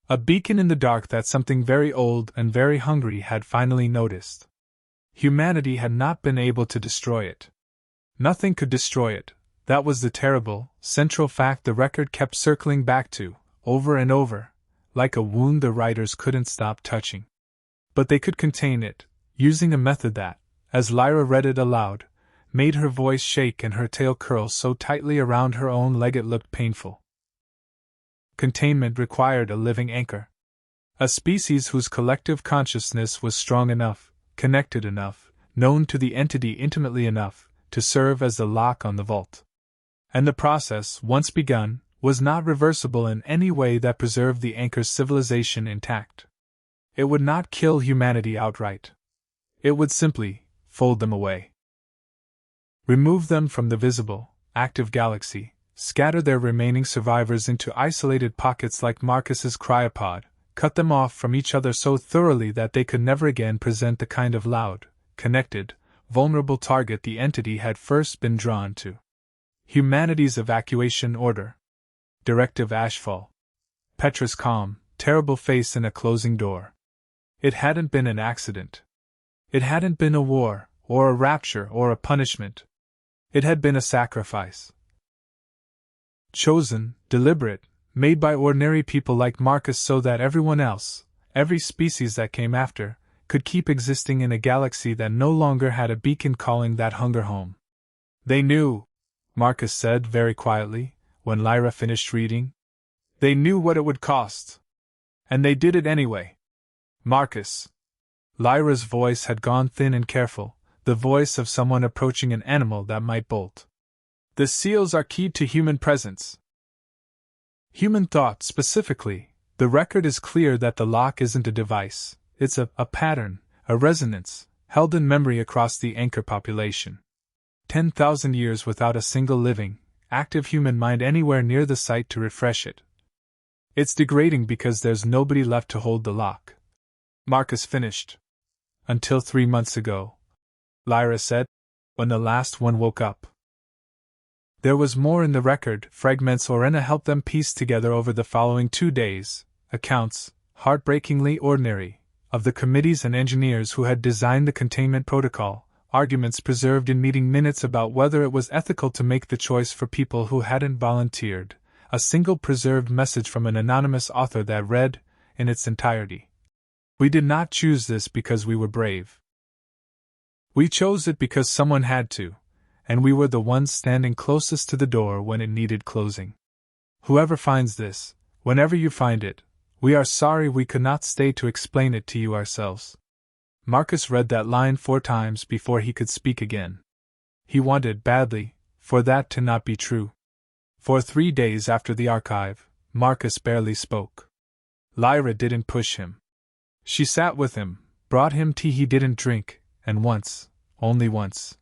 A beacon in the dark that something very old and very hungry had finally noticed. Humanity had not been able to destroy it. Nothing could destroy it. That was the terrible, central fact the record kept circling back to, over and over, like a wound the writers couldn't stop touching. But they could contain it, using a method that, as Lyra read it aloud, made her voice shake and her tail curl so tightly around her own leg it looked painful. Containment required a living anchor. A species whose collective consciousness was strong enough, connected enough, known to the entity intimately enough, to serve as the lock on the vault. And the process, once begun, was not reversible in any way that preserved the anchor's civilization intact. It would not kill humanity outright. It would simply fold them away. Remove them from the visible, active galaxy, scatter their remaining survivors into isolated pockets like Marcus's cryopod, cut them off from each other so thoroughly that they could never again present the kind of loud, connected, vulnerable target the entity had first been drawn to. Humanity's evacuation order. Directive Ashfall. Petra's calm, terrible face in a closing door. It hadn't been an accident. It hadn't been a war, or a rapture, or a punishment. It had been a sacrifice. Chosen, deliberate, made by ordinary people like Marcus so that everyone else, every species that came after, could keep existing in a galaxy that no longer had a beacon calling that hunger home. They knew, Marcus said very quietly, when Lyra finished reading. They knew what it would cost. And they did it anyway. Marcus. Lyra's voice had gone thin and careful, the voice of someone approaching an animal that might bolt. The seals are keyed to human presence. Human thought, specifically. The record is clear that the lock isn't a device, it's a pattern, a resonance, held in memory across the anchor population. 10,000 years without a single living, active human mind anywhere near the site to refresh it. It's degrading because there's nobody left to hold the lock. Marcus finished. Until 3 months ago, Lyra said, when the last one woke up. There was more in the record, fragments Orena helped them piece together over the following 2 days, accounts, heartbreakingly ordinary, of the committees and engineers who had designed the containment protocol, arguments preserved in meeting minutes about whether it was ethical to make the choice for people who hadn't volunteered, a single preserved message from an anonymous author that read, in its entirety. We did not choose this because we were brave. We chose it because someone had to, and we were the ones standing closest to the door when it needed closing. Whoever finds this, whenever you find it, we are sorry we could not stay to explain it to you ourselves. Marcus read that line 4 times before he could speak again. He wanted badly for that to not be true. For 3 days after the archive, Marcus barely spoke. Lyra didn't push him. She sat with him, brought him tea he didn't drink, and once, only once,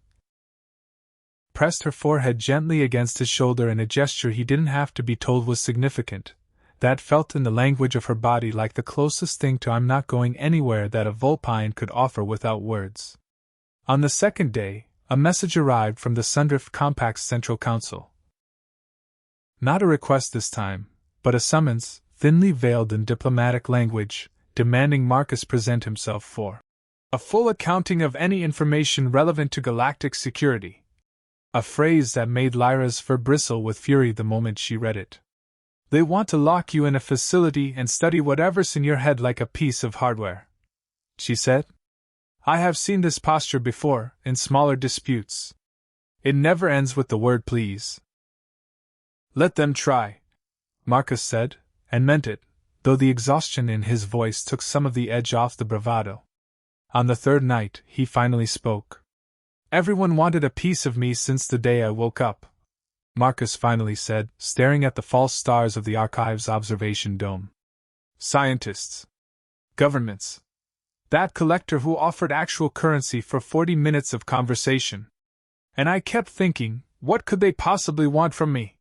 pressed her forehead gently against his shoulder in a gesture he didn't have to be told was significant, that felt in the language of her body like the closest thing to "I'm not going anywhere" that a Vulpine could offer without words. On the second day, a message arrived from the Sundrift Compact's Central Council. Not a request this time, but a summons, thinly veiled in diplomatic language, demanding Marcus present himself for a full accounting of any information relevant to galactic security. A phrase that made Lyra's fur bristle with fury the moment she read it. They want to lock you in a facility and study whatever's in your head like a piece of hardware, she said. I have seen this posture before, in smaller disputes. It never ends with the word please. Let them try, Marcus said, and meant it, though the exhaustion in his voice took some of the edge off the bravado. On the third night, he finally spoke. "Everyone wanted a piece of me since the day I woke up," Marcus finally said, staring at the false stars of the Archive's observation dome. "Scientists. Governments. That collector who offered actual currency for 40 minutes of conversation. And I kept thinking, what could they possibly want from me?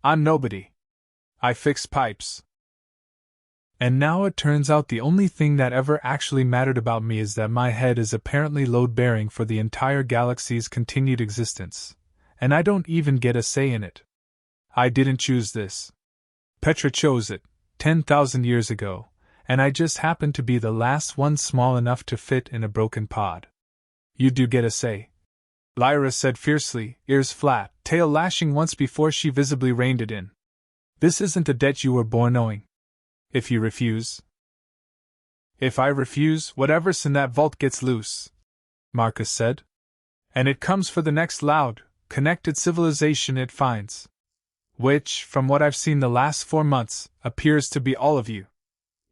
I'm nobody. I fix pipes. And now it turns out the only thing that ever actually mattered about me is that my head is apparently load-bearing for the entire galaxy's continued existence, and I don't even get a say in it. I didn't choose this. Petra chose it, 10,000 years ago, and I just happened to be the last one small enough to fit in a broken pod. You do get a say," Lyra said fiercely, ears flat, tail lashing once before she visibly reined it in. "This isn't a debt you were born owing. If you refuse..." "If I refuse, whatever's in that vault gets loose," Marcus said. "And it comes for the next loud, connected civilization it finds. Which, from what I've seen the last 4 months, appears to be all of you."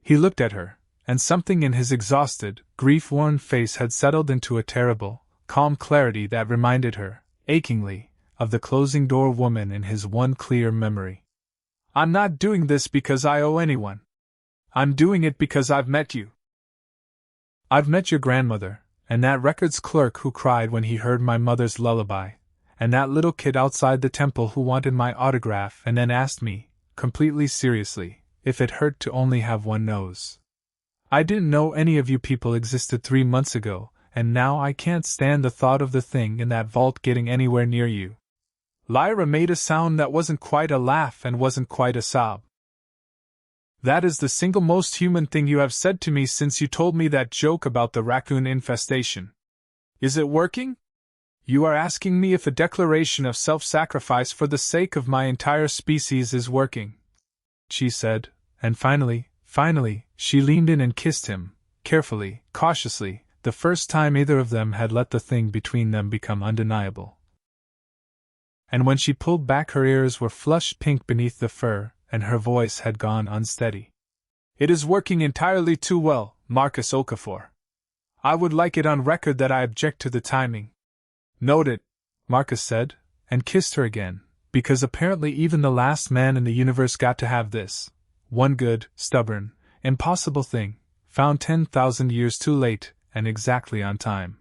He looked at her, and something in his exhausted, grief-worn face had settled into a terrible, calm clarity that reminded her, achingly, of the closing door woman in his one clear memory. "I'm not doing this because I owe anyone. I'm doing it because I've met you. I've met your grandmother, and that records clerk who cried when he heard my mother's lullaby, and that little kid outside the temple who wanted my autograph and then asked me, completely seriously, if it hurt to only have one nose. I didn't know any of you people existed 3 months ago, and now I can't stand the thought of the thing in that vault getting anywhere near you." Lyra made a sound that wasn't quite a laugh and wasn't quite a sob. "That is the single most human thing you have said to me since you told me that joke about the raccoon infestation. Is it working? You are asking me if a declaration of self-sacrifice for the sake of my entire species is working," she said, and finally, she leaned in and kissed him, carefully, cautiously, the first time either of them had let the thing between them become undeniable. And when she pulled back, her ears were flushed pink beneath the fur, and her voice had gone unsteady. "It is working entirely too well, Marcus Okafor. I would like it on record that I object to the timing." "Noted," Marcus said, and kissed her again, because apparently even the last man in the universe got to have this one good, stubborn, impossible thing, found 10,000 years too late, and exactly on time.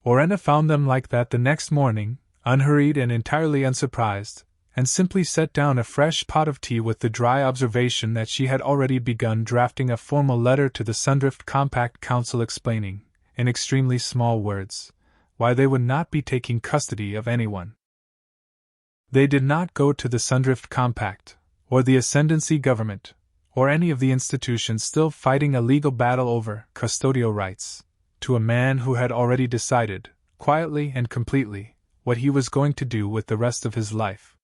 Orena found them like that the next morning, unhurried and entirely unsurprised, and simply set down a fresh pot of tea with the dry observation that she had already begun drafting a formal letter to the Sundrift Compact Council explaining, in extremely small words, why they would not be taking custody of anyone. They did not go to the Sundrift Compact, or the Ascendancy government, or any of the institutions still fighting a legal battle over custodial rights, to a man who had already decided, quietly and completely, what he was going to do with the rest of his life.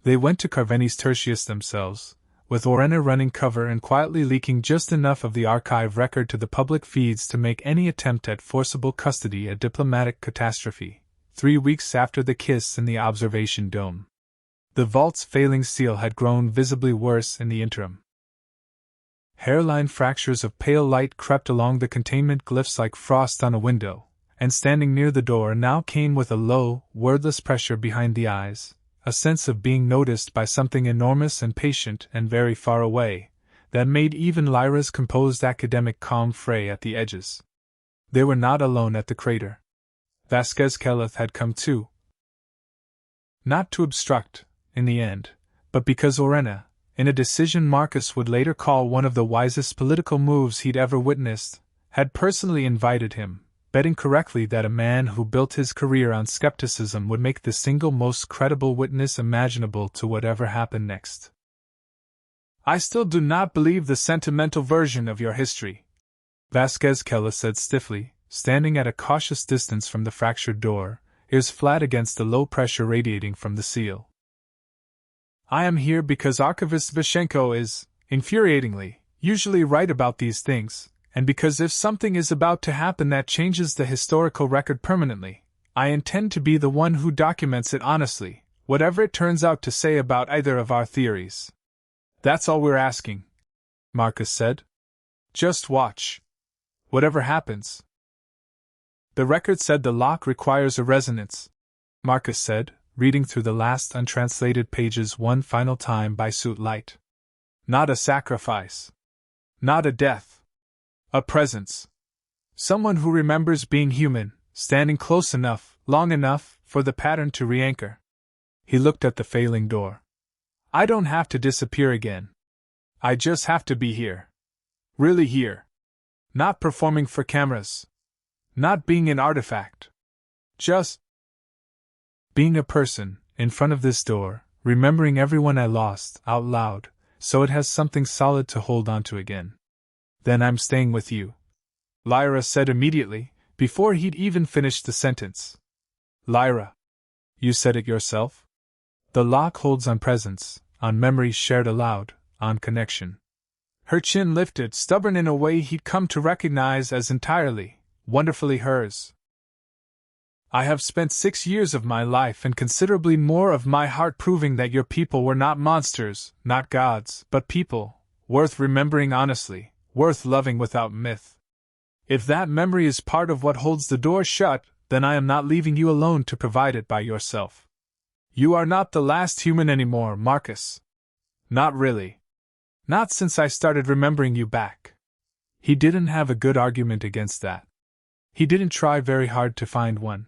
They went to Carvenis Tertius themselves, with Orena running cover and quietly leaking just enough of the archive record to the public feeds to make any attempt at forcible custody a diplomatic catastrophe, 3 weeks after the kiss in the observation dome. The vault's failing seal had grown visibly worse in the interim. Hairline fractures of pale light crept along the containment glyphs like frost on a window, and standing near the door now came with a low, wordless pressure behind the eyes, a sense of being noticed by something enormous and patient and very far away, that made even Lyra's composed academic calm fray at the edges. They were not alone at the crater. Vasquez Kelleth had come too. Not to obstruct, in the end, but because Orena, in a decision Marcus would later call one of the wisest political moves he'd ever witnessed, had personally invited him, betting correctly that a man who built his career on skepticism would make the single most credible witness imaginable to whatever happened next. "I still do not believe the sentimental version of your history," Vasquez Kelleth said stiffly, standing at a cautious distance from the fractured door, ears flat against the low pressure radiating from the seal. "I am here because Archivist Vishenko is, infuriatingly, usually right about these things, and because if something is about to happen that changes the historical record permanently, I intend to be the one who documents it honestly, whatever it turns out to say about either of our theories." That's all we're asking, Marcus said. Just watch. Whatever happens. The record said the lock requires a resonance, Marcus said, reading through the last untranslated pages one final time by suit light. Not a sacrifice. Not a death. A presence. Someone who remembers being human, standing close enough, long enough, for the pattern to re-anchor. He looked at the failing door. I don't have to disappear again. I just have to be here. Really here. Not performing for cameras. Not being an artifact. Just being a person, in front of this door, remembering everyone I lost, out loud, so it has something solid to hold on to again. Then I'm staying with you, Lyra said immediately, before he'd even finished the sentence. Lyra. You said it yourself? The lock holds on presence, on memories shared aloud, on connection. Her chin lifted, stubborn in a way he'd come to recognize as entirely, wonderfully hers. I have spent 6 years of my life and considerably more of my heart proving that your people were not monsters, not gods, but people, worth remembering honestly, worth loving without myth. If that memory is part of what holds the door shut, then I am not leaving you alone to provide it by yourself. You are not the last human anymore, Marcus. Not really. Not since I started remembering you back. He didn't have a good argument against that. He didn't try very hard to find one.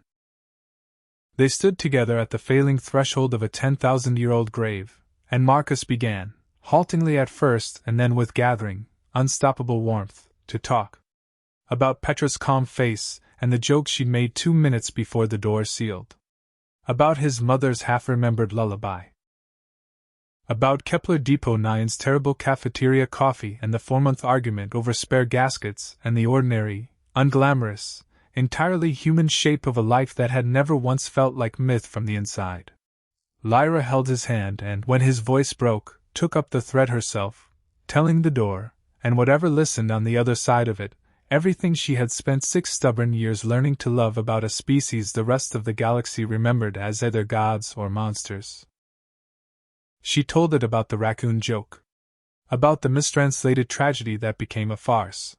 They stood together at the failing threshold of a 10,000-year-old grave, and Marcus began, haltingly at first and then with gathering, unstoppable warmth, to talk. About Petra's calm face and the joke she'd made 2 minutes before the door sealed. About his mother's half-remembered lullaby. About Kepler Depot 9's terrible cafeteria coffee and the 4-month argument over spare gaskets and the ordinary, unglamorous, entirely human shape of a life that had never once felt like myth from the inside. Lyra held his hand and, when his voice broke, took up the thread herself, telling the door, and whatever listened on the other side of it, everything she had spent 6 stubborn years learning to love about a species the rest of the galaxy remembered as either gods or monsters. She told it about the raccoon joke. About the mistranslated tragedy that became a farce.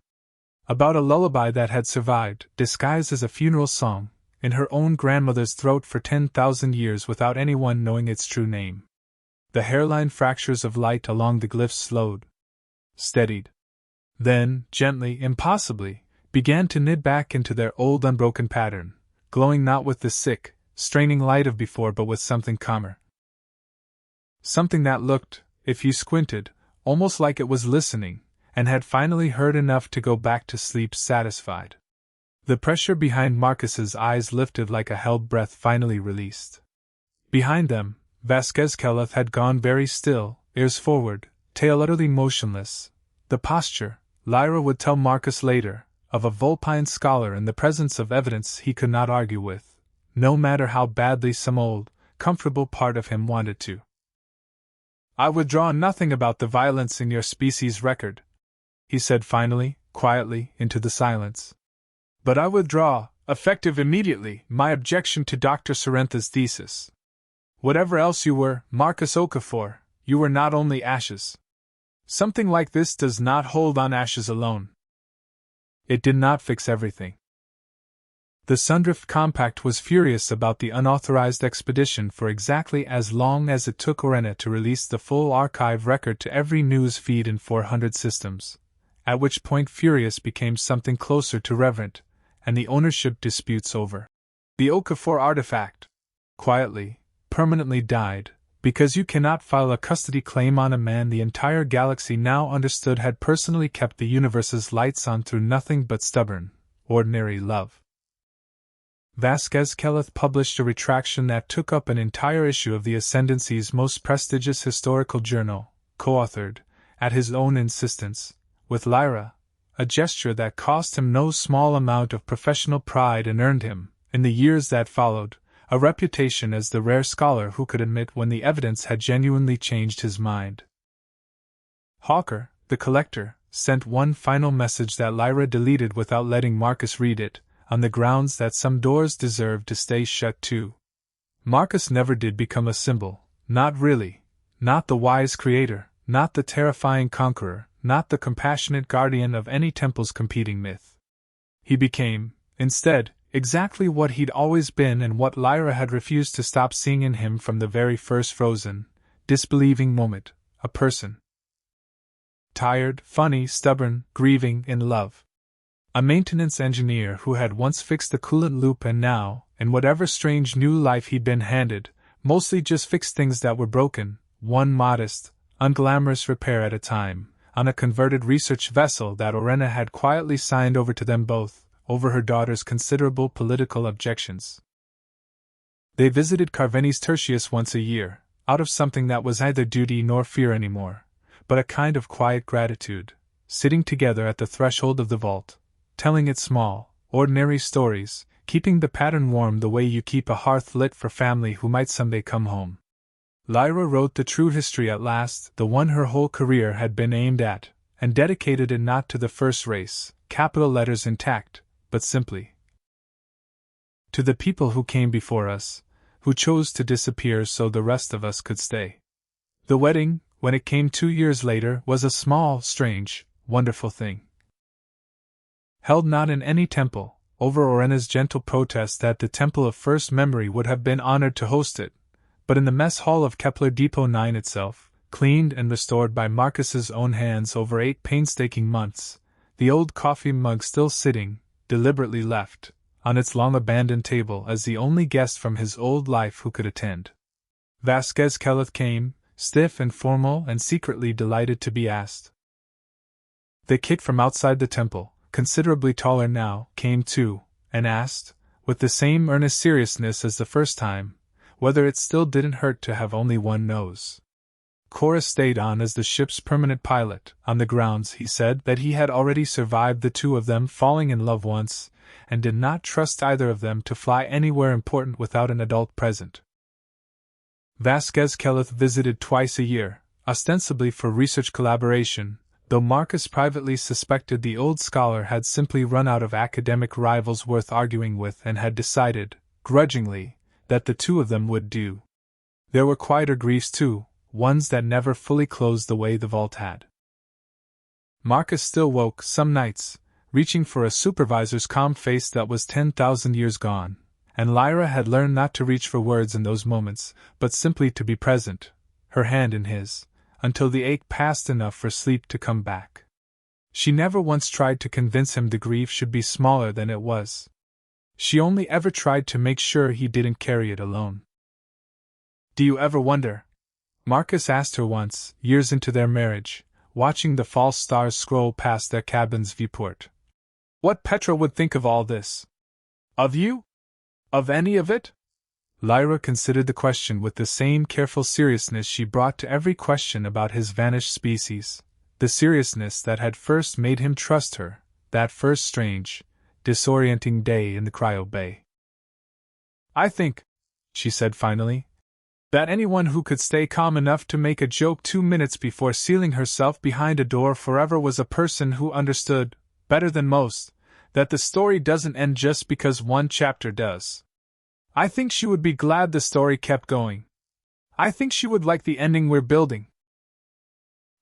About a lullaby that had survived, disguised as a funeral song, in her own grandmother's throat for 10,000 years without anyone knowing its true name. The hairline fractures of light along the glyphs slowed. Steadied. Then, gently, impossibly, began to knit back into their old unbroken pattern, glowing not with the sick, straining light of before but with something calmer. Something that looked, if you squinted, almost like it was listening, and had finally heard enough to go back to sleep satisfied. The pressure behind Marcus's eyes lifted like a held breath finally released. Behind them, Vasquez-Kelleth had gone very still, ears forward, tail utterly motionless. The posture, Lyra would tell Marcus later, of a Vulpine scholar in the presence of evidence he could not argue with, no matter how badly some old, comfortable part of him wanted to. I withdraw nothing about the violence in your species' record, he said finally, quietly, into the silence. But I withdraw, effective immediately, my objection to Dr. Sorrentha's thesis. Whatever else you were, Marcus Okafor, you were not only ashes. Something like this does not hold on ashes alone. It did not fix everything. The Sundrift Compact was furious about the unauthorized expedition for exactly as long as it took Orena to release the full archive record to every news feed in 400 systems, at which point furious became something closer to reverent, and the ownership disputes over the Okafor artifact, quietly, permanently died, because you cannot file a custody claim on a man the entire galaxy now understood had personally kept the universe's lights on through nothing but stubborn, ordinary love. Vasquez-Kelleth published a retraction that took up an entire issue of the Ascendancy's most prestigious historical journal, co-authored, at his own insistence, with Lyra, a gesture that cost him no small amount of professional pride and earned him, in the years that followed, a reputation as the rare scholar who could admit when the evidence had genuinely changed his mind. Hawker, the collector, sent one final message that Lyra deleted without letting Marcus read it, on the grounds that some doors deserved to stay shut too. Marcus never did become a symbol, not really, not the wise creator, not the terrifying conqueror, not the compassionate guardian of any temple's competing myth. He became, instead, exactly what he'd always been and what Lyra had refused to stop seeing in him from the very first frozen, disbelieving moment: a person. Tired, funny, stubborn, grieving, in love. A maintenance engineer who had once fixed the coolant loop and now, in whatever strange new life he'd been handed, mostly just fixed things that were broken, one modest, unglamorous repair at a time, on a converted research vessel that Orenna had quietly signed over to them both, over her daughter's considerable political objections. They visited Carveni's Tertius once a year, out of something that was neither duty nor fear anymore, but a kind of quiet gratitude, sitting together at the threshold of the vault, telling it small, ordinary stories, keeping the pattern warm the way you keep a hearth lit for family who might someday come home. Lyra wrote the true history at last, the one her whole career had been aimed at, and dedicated it not to the first race, capital letters intact, but simply to the people who came before us, who chose to disappear so the rest of us could stay. The wedding, when it came 2 years later, was a small, strange, wonderful thing. Held not in any temple, over Orenna's gentle protest that the temple of first memory would have been honored to host it, but in the mess hall of Kepler Depot 9 itself, cleaned and restored by Marcus's own hands over 8 painstaking months, the old coffee mug still sitting, deliberately left, on its long-abandoned table as the only guest from his old life who could attend. Vasquez Kelleth came, stiff and formal and secretly delighted to be asked. The kid from outside the temple, considerably taller now, came too, and asked, with the same earnest seriousness as the first time, whether it still didn't hurt to have only one nose. Cora stayed on as the ship's permanent pilot, on the grounds, he said, that he had already survived the two of them falling in love once, and did not trust either of them to fly anywhere important without an adult present. Vasquez Kelleth visited twice a year, ostensibly for research collaboration, though Marcus privately suspected the old scholar had simply run out of academic rivals worth arguing with and had decided, grudgingly, that the two of them would do. There were quieter griefs too, ones that never fully closed the way the vault had. Marcus still woke, some nights, reaching for a supervisor's calm face that was 10,000 years gone, and Lyra had learned not to reach for words in those moments, but simply to be present, her hand in his, until the ache passed enough for sleep to come back. She never once tried to convince him the grief should be smaller than it was. She only ever tried to make sure he didn't carry it alone. "Do you ever wonder?" Marcus asked her once, years into their marriage, watching the false stars scroll past their cabin's viewport. "What Petra would think of all this? Of you? Of any of it?" Lyra considered the question with the same careful seriousness she brought to every question about his vanished species, the seriousness that had first made him trust her, that first strange, disorienting day in the cryo bay. "I think," she said finally, "that anyone who could stay calm enough to make a joke 2 minutes before sealing herself behind a door forever was a person who understood, better than most, that the story doesn't end just because one chapter does. I think she would be glad the story kept going. I think she would like the ending we're building."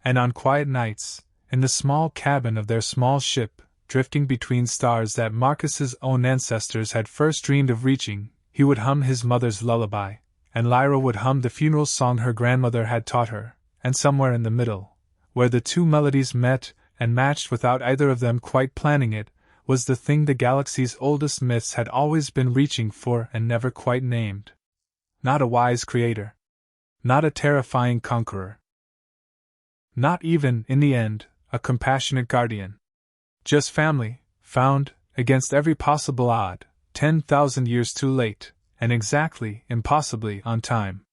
And on quiet nights, in the small cabin of their small ship, drifting between stars that Marcus's own ancestors had first dreamed of reaching, he would hum his mother's lullaby, and Lyra would hum the funeral song her grandmother had taught her, and somewhere in the middle, where the two melodies met and matched without either of them quite planning it, was the thing the galaxy's oldest myths had always been reaching for and never quite named. Not a wise creator. Not a terrifying conqueror. Not even, in the end, a compassionate guardian. Just family, found, against every possible odd, 10,000 years too late, and exactly, impossibly, on time.